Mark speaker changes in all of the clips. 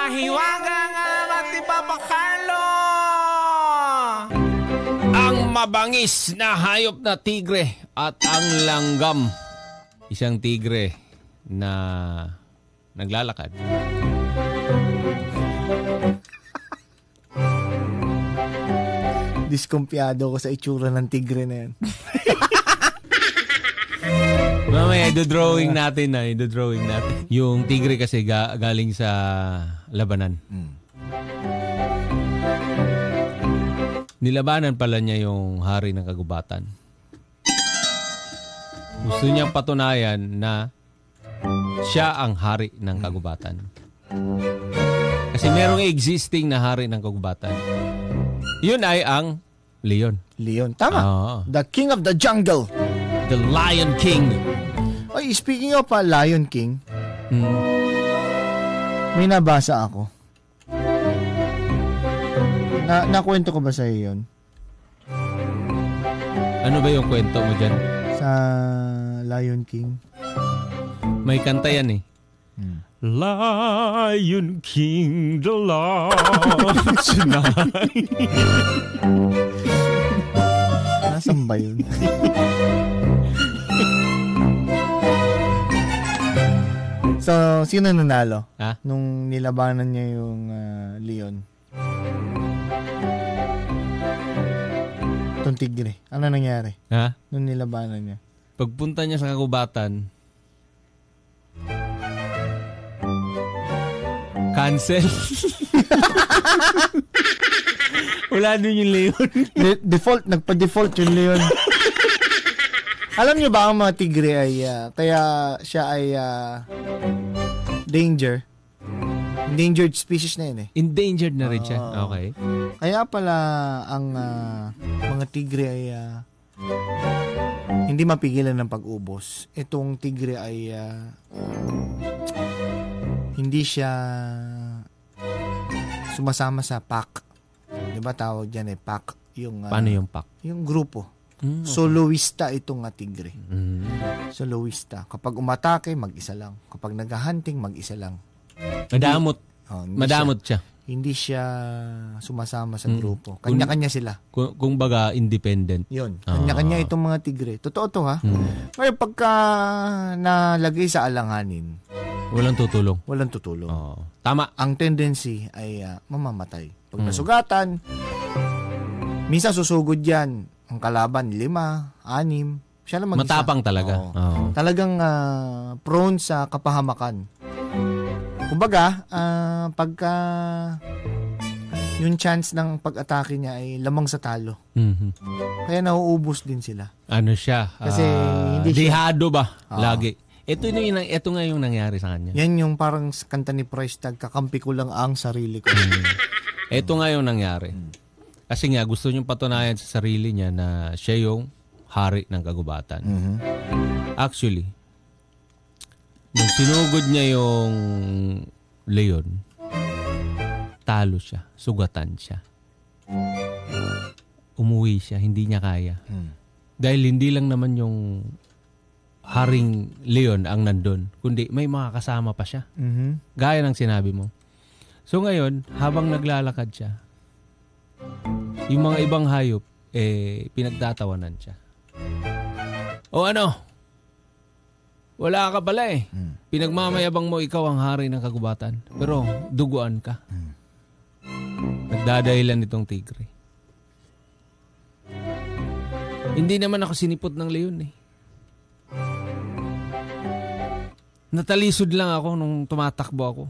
Speaker 1: mahiwaga nga matibabakalo.
Speaker 2: Ang mabangis na hayop na tigre at ang langgam. Isang tigre na naglalakad.
Speaker 3: Diskumpiyado ko sa itsura ng tigre na yan.
Speaker 2: Mamaya, i-drawing natin. Yung tigre kasi galing sa labanan. Nilabanan pala niya yung hari ng kagubatan. Gusto niyang patunayan na siya ang hari ng kagubatan. Kasi merong existing na hari ng kagubatan. Yun ay ang Leon.
Speaker 3: Leon, tama.
Speaker 2: Oh.
Speaker 3: The King of the Jungle.
Speaker 2: The Lion King.
Speaker 3: Ay, speaking of Lion King, may nabasa ako. Nakwento ko ba sa iyo yun?
Speaker 2: Ano ba yung kwento mo dyan?
Speaker 3: Sa Lion King.
Speaker 2: May kanta yan eh. Lion King, the lion tonight.
Speaker 3: Nasaan ba yun? So, sino nanalo?
Speaker 2: Ha?
Speaker 3: Nung nilabanan niya yung Leon. Itong tigre. Ano nangyari?
Speaker 2: Ha?
Speaker 3: Nung nilabanan niya.
Speaker 2: Pagpunta niya sa kagubatan, cancel. Wala din yung Leon.
Speaker 3: Nagpa-default yung Leon. Alam niyo ba ang mga tigre ay kaya siya ay endangered species na yun eh.
Speaker 2: Endangered na rin siya. Okay.
Speaker 3: Kaya pala ang mga tigre ay hindi mapigilan ng pag-ubos. Itong tigre ay hindi siya sumasama sa pack. Di ba tawag dyan pack? Yung,
Speaker 2: paano yung pack?
Speaker 3: Yung grupo. Okay. Soloista itong tigre. Soloista. Kapag umatake, mag-isa lang. Kapag naghahunting, mag-isa lang.
Speaker 2: Madamot. Madamot siya.
Speaker 3: Hindi siya sumasama sa grupo. Kanya-kanya sila.
Speaker 2: Kung baga, independent.
Speaker 3: Yun. Kanya-kanya itong mga tigre. Totoo to ha. Ngayon, pagka nalagay sa alanganin,
Speaker 2: walang tutulong.
Speaker 3: Walang tutulong.
Speaker 2: Tama.
Speaker 3: Ang tendency ay mamamatay. Pag nasugatan, minsan susugod yan. Ang kalaban, 5, 6. Siya lang mag-isa.
Speaker 2: Matapang talaga.
Speaker 3: Talagang prone sa kapahamakan. Kumbaga, pagka yung chance ng pag-atake niya ay lamang sa talo. Kaya nauubos din sila.
Speaker 2: Ano siya?
Speaker 3: Kasi hindi siya.
Speaker 2: Dihado ba? Lagi. Ito nga yung nangyari sa kanya.
Speaker 3: Yan yung parang kanta ni Price Tag, kakampi ko lang ang sarili ko.
Speaker 2: Ito nga yung nangyari. Kasi nga gusto niyong patunayan sa sarili niya na siya yung hari ng kagubatan. Actually, nung sinugod niya yung Leon, talo siya, sugatan siya. Umuwi siya, hindi niya kaya. Dahil hindi lang naman yung haring Leon ang nandun, kundi may mga kasama pa siya. Gaya ng sinabi mo. So ngayon, habang naglalakad siya, yung mga ibang hayop, pinagtatawanan siya. O ano? Wala ka pala eh. Pinagmamayabang mo ikaw ang hari ng kagubatan. Pero duguan ka. Nagdadahilan itong tigre. Hindi naman ako sinipot ng leon eh. Natalisod lang ako nung tumatakbo ako.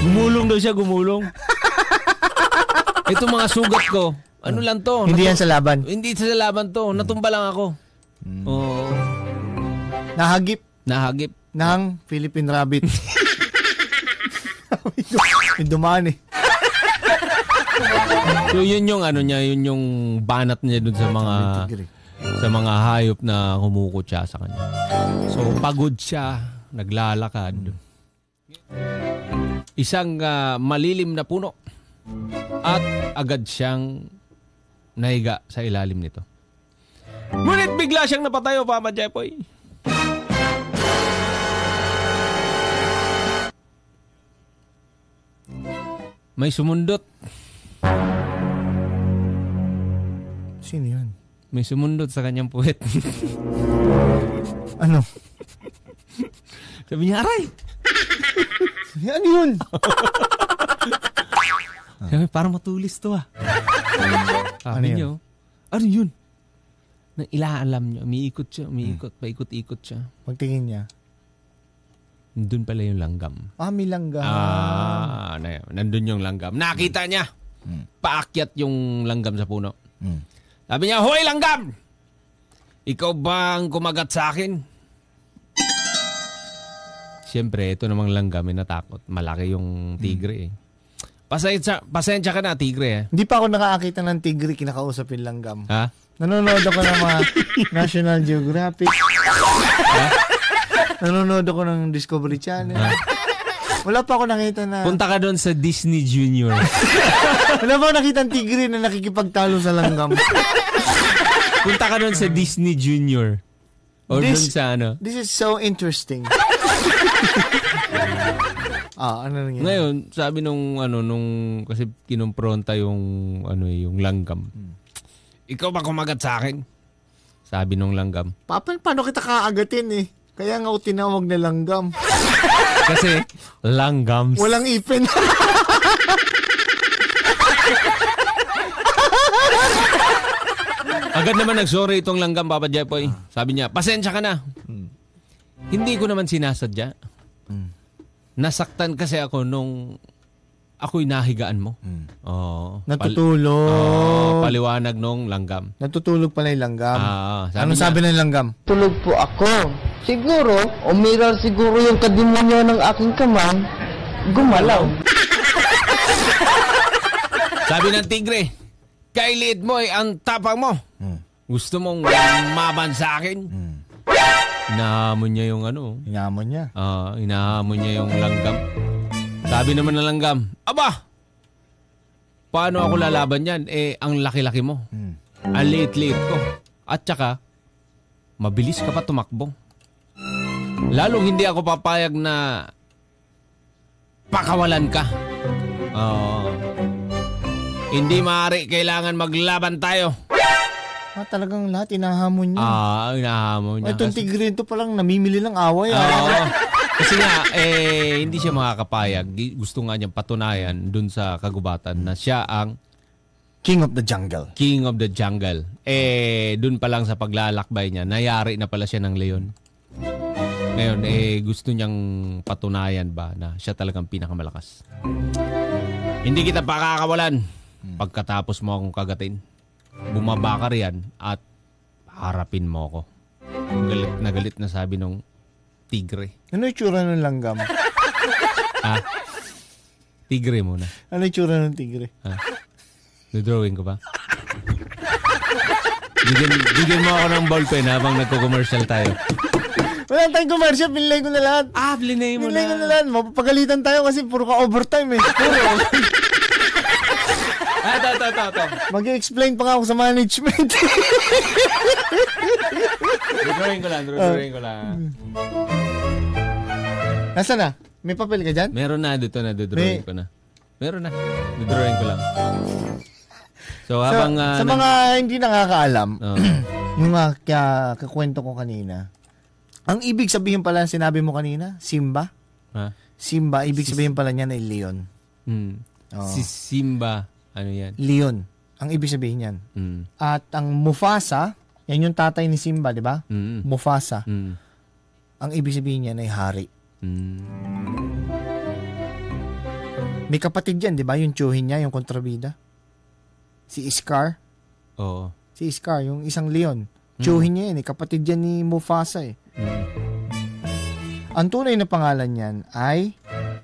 Speaker 2: Gumulong daw siya, gumulong. Ito mga sugat ko. Ano lang to?
Speaker 3: Hindi yan sa laban.
Speaker 2: Hindi sa laban to. Natumba lang ako. Oo.
Speaker 3: Nahagip
Speaker 2: ng
Speaker 3: Philippine Rabbit. May dumaan eh.
Speaker 2: So yun yung ano niya, yun yung banat niya dun sa mga hayop na kumukutya sa kanya. So pagod siya, naglalakad. Isang malilim na puno at agad siyang nahiga sa ilalim nito. Ngunit bigla siyang napatayo, Papa Jepoy. May sumundot.
Speaker 3: Sino yun?
Speaker 2: May sumundot sa kanyang puwet.
Speaker 3: Ano?
Speaker 2: Sabi niya, aray!
Speaker 3: Ano yun?
Speaker 2: Sabi, parang matulis to ah. Sabi
Speaker 3: Ano
Speaker 2: niyo, ano yun? Nang ilaalam niya, umiikot siya, paikot-ikot siya.
Speaker 3: Pagtingin niya.
Speaker 2: Nandun pala yung langgam.
Speaker 3: May langgam.
Speaker 2: Nandun yung langgam. Nakita niya. Paakyat yung langgam sa puno. Sabi niya, hoy langgam! Ikaw ba ang kumagat sa akin? Siyempre, ito namang langgam ay natakot. Malaki yung tigre eh. Pasensya ka na, tigre eh.
Speaker 3: Hindi pa ako nakakita ng tigre kinakausap yung langgam.
Speaker 2: Ha?
Speaker 3: Nanonood ako ng mga National Geographic. Nanonood ako ng Discovery Channel. Wala pa ako nakita na...
Speaker 2: Punta ka doon sa Disney Junior.
Speaker 3: Wala pa ako nakita ng tigre na nakikipagtalo sa langgam.
Speaker 2: Punta ka doon sa Disney Junior. O doon sa ano.
Speaker 3: This is so interesting. Ano nangyari?
Speaker 2: Ngayon, sabi nung kasi kinumpronta yung yung langgam. Ikaw ba kumagat sa akin? Sabi nung langgam.
Speaker 3: Paano kita kaagatin eh? Kaya nga ako tinawag na langgam.
Speaker 2: Kasi langgams.
Speaker 3: Walang ipin.
Speaker 2: Agad naman nagsorry itong langgam, Papa Jepoy. Sabi niya, pasensya ka na. Hindi ko naman sinasadya. Nasaktan kasi ako nung ako'y nahigaan mo.
Speaker 3: Natutulog.
Speaker 2: Paliwanag nung langgam.
Speaker 3: Natutulog pala yung langgam. Anong
Speaker 2: niya,
Speaker 3: sabi ng langgam?
Speaker 4: Tulog po ako. Siguro, umiral siguro yung kadimonyo ng aking kamay. Gumalaw.
Speaker 2: Sabi ng tigre, kailiit mo ang tapang mo. Gusto mong maban sa akin? Inahamon niya yung
Speaker 3: Hinamon niya.
Speaker 2: Inahamon niya yung langgam. Sabi naman ng langgam, aba, paano ako lalaban yan? Ang laki-laki mo. Ang liit-liit ko. At saka, mabilis ka pa tumakbo. Lalong hindi ako papayag na pakawalan ka. Hindi maaari, kailangan maglaban tayo.
Speaker 3: Talagang lahat inahamon niya.
Speaker 2: Inahamon niya.
Speaker 3: Itong tigre ito palang namimili ng away.
Speaker 2: Kasi nga, hindi siya makakapayag. Gusto nga niyang patunayan dun sa kagubatan na siya ang
Speaker 3: King of the Jungle.
Speaker 2: King of the Jungle. Dun pa lang sa paglalakbay niya, nayari na pala siya ng leon. Ngayon, gusto niyang patunayan ba na siya talagang pinakamalakas. Hindi kita pakakawalan pagkatapos mo akong kagatin. Bumaba ka riyan at harapin mo ako. Galit na sabi nung tigre.
Speaker 3: Ano yung tsura ng langgam?
Speaker 2: Tigre muna.
Speaker 3: Ano yung tsura ng tigre?
Speaker 2: Drawing ko ba? Bigyan mo ako ng ballpen habang nagko-commercial tayo.
Speaker 3: Wala tayong commercial, pinlay ko na lahat.
Speaker 2: Pinlay mo na.
Speaker 3: Pinlay ko na lahat. Mapapagalitan tayo kasi puro ka overtime eh. Puro.
Speaker 2: Ito.
Speaker 3: Mag-i-explain pa nga ako sa management.
Speaker 2: Drawing ko lang.
Speaker 3: Nasaan na? May papel ka dyan?
Speaker 2: Meron na, drawing ko na. Meron na, drawing ko lang. So, habang...
Speaker 3: sa mga hindi nakakaalam, yung kakwento ko kanina, ang ibig sabihin pala, sinabi mo kanina, Simba? Simba, ibig sabihin pala niya na leon.
Speaker 2: Si Simba, ano yan?
Speaker 3: Leon. Ang ibig sabihin yan. At ang Mufasa, yan yung tatay ni Simba, di ba? Mufasa. Ang ibig sabihin niyan ay hari. May kapatid yan, di ba? Yung tiyuhin niya, yung kontrabida. Si Scar.
Speaker 2: Oo.
Speaker 3: Si Scar, yung isang leon. Tiyuhin niya yan, kapatid yan ni Mufasa eh. Ang tunay na pangalan niyan ay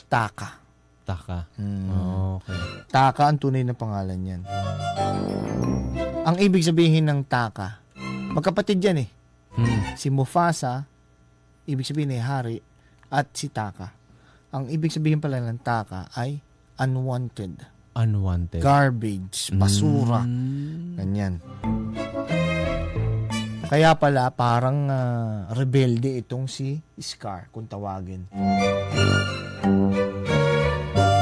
Speaker 3: Taka. Okay. Taka ang tunay na pangalan niyan. Ang ibig sabihin ng Taka, magkapatid yan eh. Si Mufasa, ibig sabihin ay hari, at si Taka. Ang ibig sabihin pala ng Taka ay unwanted. Garbage, basura. Ganyan. Kaya pala parang rebelde itong si Scar kung tawagin.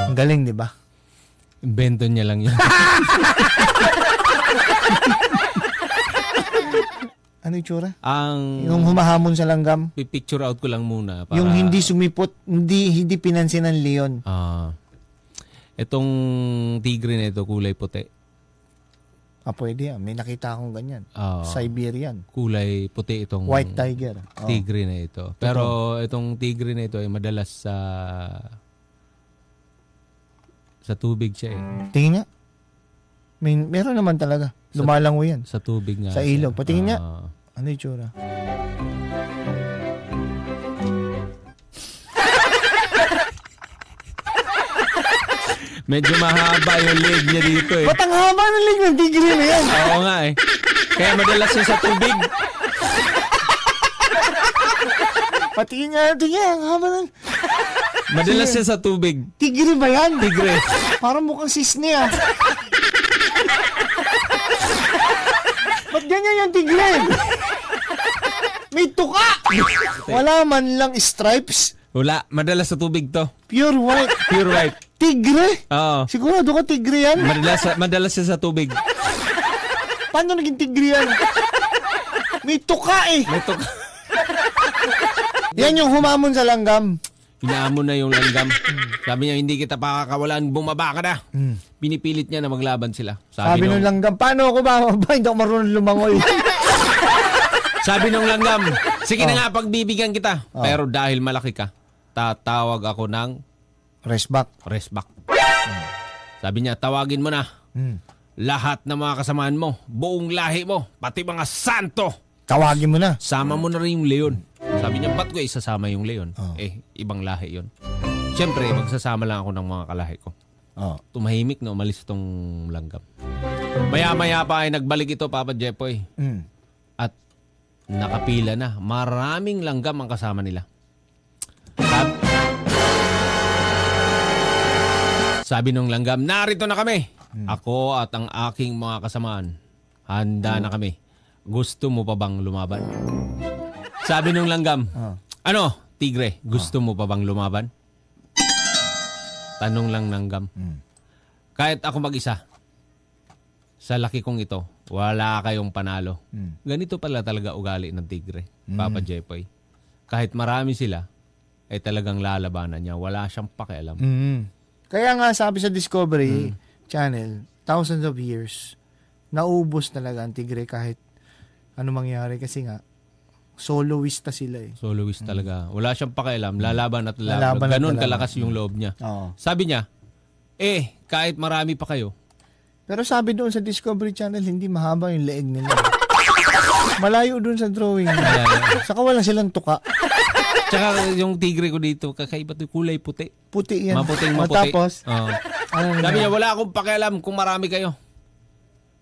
Speaker 3: Ang galing, di ba?
Speaker 2: Invento niya lang yun.
Speaker 3: Ano yung tsura?
Speaker 2: Yung
Speaker 3: humahamon sa langgam?
Speaker 2: Pipicture out ko lang muna. Para...
Speaker 3: Yung hindi sumipot, hindi pinansin ng leon.
Speaker 2: Itong tigre na ito, kulay puti.
Speaker 3: Pwede yan. May nakita akong ganyan. Siberian.
Speaker 2: Kulay puti itong
Speaker 3: white tiger.
Speaker 2: Tigre na ito. Pero itong tigre na ito ay madalas sa tubig siya eh.
Speaker 3: Tingin nga. Meron naman talaga. Lumalango yan.
Speaker 2: Sa tubig nga.
Speaker 3: Sa ilog. Patingin nga. Ano yung tsura?
Speaker 2: Medyo mahaba yung leg niya dito eh.
Speaker 3: Ba't ang haba ng leg ng tigre na yan?
Speaker 2: Oo nga eh. Kaya madalas siya sa tubig.
Speaker 3: Patingin nga. Ang haba ng...
Speaker 2: Madalas siya sa tubig.
Speaker 3: Tigre ba yan?
Speaker 2: Tigre.
Speaker 3: Parang mukhang sisne ah. Ba't ganyan yung tigre? May tuka! Wala man lang stripes.
Speaker 2: Wala. Madalas sa tubig to.
Speaker 3: Pure white.
Speaker 2: Pure white.
Speaker 3: Tigre?
Speaker 2: Oo.
Speaker 3: Sigurado ka tigre yan?
Speaker 2: Madalas siya sa tubig.
Speaker 3: Paano naging tigre yan? May tuka eh.
Speaker 2: May tuka.
Speaker 3: Yan yung humamon sa langgam.
Speaker 2: Inaamon na yung langgam. Sabi niya, hindi kita pakakawalan, bumaba ka na. Pinipilit niya na maglaban sila.
Speaker 3: Sabi nung langgam, paano ako ba? Hindi ako marunong lumangoy.
Speaker 2: Sabi nung langgam, sige na nga, pagbibigyan kita. Pero dahil malaki ka, tatawag ako ng
Speaker 3: restback.
Speaker 2: Sabi niya, tawagin mo na. Lahat ng mga kasamaan mo, buong lahi mo, pati mga santo.
Speaker 3: Tawagin mo na.
Speaker 2: Sama mo na rin yung leon. Sabi niya, ba't ko isasama yung leon? Ibang lahi yon. Siyempre, magsasama lang ako ng mga kalahi ko. Tumahimik na umalis itong langgam. Maya-maya pa ay nagbalik ito, Papa Jepoy. At nakapila na. Maraming langgam ang kasama nila. Sabi nung langgam, narito na kami. Ako at ang aking mga kasamaan. Handa na kami. Gusto mo pa bang lumaban? Sabi nung langgam, ano, tigre, gusto mo pa bang lumaban? Tanong lang langgam. Kahit ako mag-isa, sa laki kong ito, wala kayong panalo. Ganito pala talaga ugali ng tigre, Papa Jepoy. Kahit marami sila, ay talagang lalabanan niya. Wala siyang pakialam.
Speaker 3: Kaya nga sabi sa Discovery Channel, thousands of years, naubos talaga ang tigre kahit ano mangyari kasi nga, soloista sila eh.
Speaker 2: Soloist talaga. Wala siyang pakialam. Lalaban at lalaban. Ganun kalakas yung loob niya. Sabi niya, kahit marami pa kayo.
Speaker 3: Pero sabi doon sa Discovery Channel, hindi mahaba yung leeg nila. Malayo doon sa drawing. Saka wala silang tuka.
Speaker 2: Tsaka yung tigre ko dito, kakaiba ito, kulay puti.
Speaker 3: Puti yan.
Speaker 2: Maputing maputi.
Speaker 3: Matapos,
Speaker 2: sabi niya, wala akong pakialam kung marami kayo.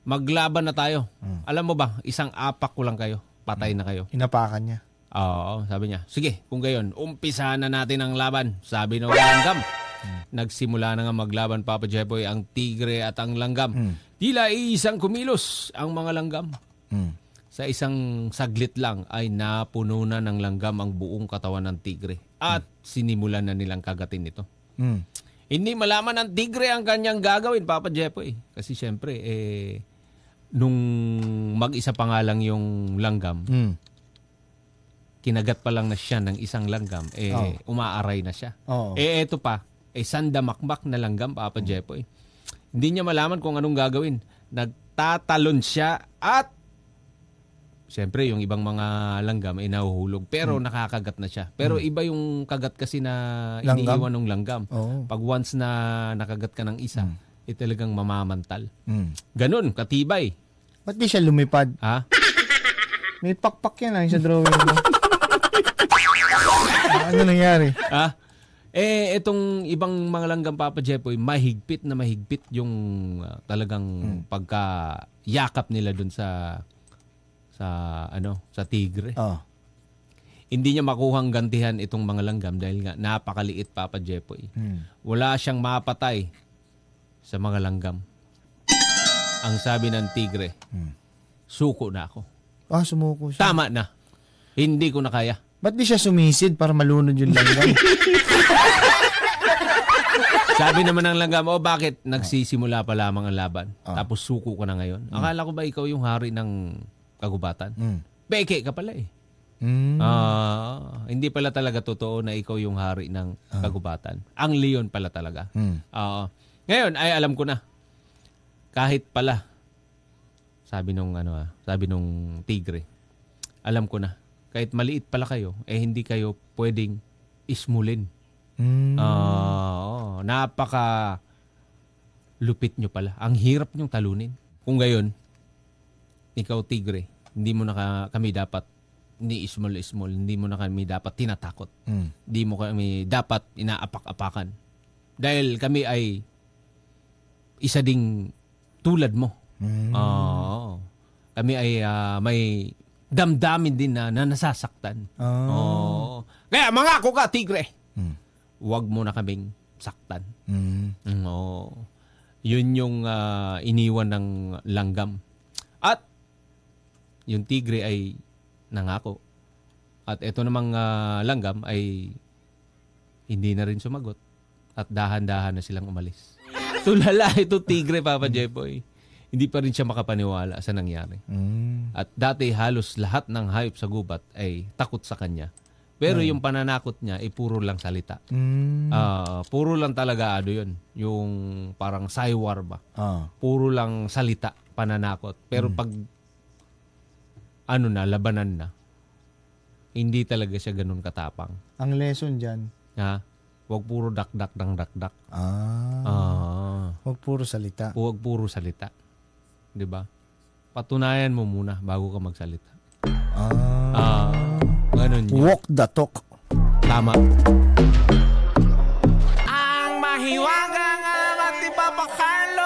Speaker 2: Maglaban na tayo. Alam mo ba, isang apak ko lang kayo. Patay na kayo.
Speaker 3: Inapakan niya.
Speaker 2: Oo, sabi niya. Sige, kung gayon, umpisahan na natin ang laban. Sabi ng langgam. Nagsimula na nga maglaban, Papa Jepoy, ang tigre at ang langgam. Tila isang kumilos ang mga langgam. Sa isang saglit lang ay napuno na ng langgam ang buong katawan ng tigre. At sinimulan na nilang kagatin ito. Hindi malaman ng tigre ang kanyang gagawin, Papa Jepoy. Kasi syempre, nung mag-isa pa nga lang yung langgam, kinagat pa lang na siya ng isang langgam, umaaray na siya. Eto pa, sandamakmak na langgam, Papa Jepoy. Hindi niya malaman kung anong gagawin. Nagtatalon siya at siyempre, yung ibang mga langgam ay nahuhulog. Pero nakakagat na siya. Pero iba yung kagat kasi na iniiwan ng langgam. Pag once na nakagat ka ng isa, talagang mamamantal. Ganun, katibay.
Speaker 3: Ba't di siya lumipad?
Speaker 2: Ha?
Speaker 3: May pakpak yan sa drawing mo. Ano nangyari?
Speaker 2: Ha? Itong ibang mga langgam, Papa Jepoy, mahigpit yung talagang pagkayakap nila dun sa tigre. Hindi niya makuhang gantihan itong mga langgam dahil nga napakaliit, Papa Jepoy. Wala siyang mapatay sa mga langgam. Ang sabi ng tigre, suko na ako.
Speaker 3: Sumuko siya.
Speaker 2: Tama na. Hindi ko na kaya.
Speaker 3: Ba't di siya sumisid para malunod yung langgam?
Speaker 2: Sabi naman ng langgam, bakit nagsisimula pa lamang ang laban? Tapos suko ka na ngayon? Akala ko ba ikaw yung hari ng kagubatan? Peke ka pala eh. Hindi pala talaga totoo na ikaw yung hari ng kagubatan. Ang leon pala talaga. Ngayon ay alam ko na. Kahit pala sabi nung tigre. Alam ko na. Kahit maliit pala kayo, hindi kayo pwedeng ismulin. Napaka lupit nyo pala. Ang hirap nyong talunin. Kung gayon, ikaw tigre, hindi mo na kami dapat ni small. Hindi mo na kami dapat tinatakot. Hindi mo kami dapat inaapak-apakan. Dahil kami ay isa ding tulad mo. Kami ay may damdamin din na nasasaktan. Kaya mangako ka, tigre. Huwag mo na kaming saktan. Yun yung iniwan ng langgam. At yung tigre ay nangako. At ito namang langgam ay hindi na rin sumagot. At dahan-dahan na silang umalis. Tulala ito tigre, Papa Jeboy. Hindi pa rin siya makapaniwala sa nangyari. At dati halos lahat ng hayop sa gubat ay takot sa kanya. Pero yung pananakot niya ay puro lang salita. Puro lang talaga yun. Yung parang saywar ba. Puro lang salita, pananakot. Pero pag labanan na, hindi talaga siya ganun katapang.
Speaker 3: Ang lesson dyan?
Speaker 2: Huwag puro dakdak ng dakdak.
Speaker 3: Huwag puro salita.
Speaker 2: Huwag puro salita. Diba? Patunayan mo muna bago ka magsalita. Ganun yun.
Speaker 3: Walk the talk.
Speaker 2: Tama.
Speaker 1: Ang mahiwagang Papa Carlo.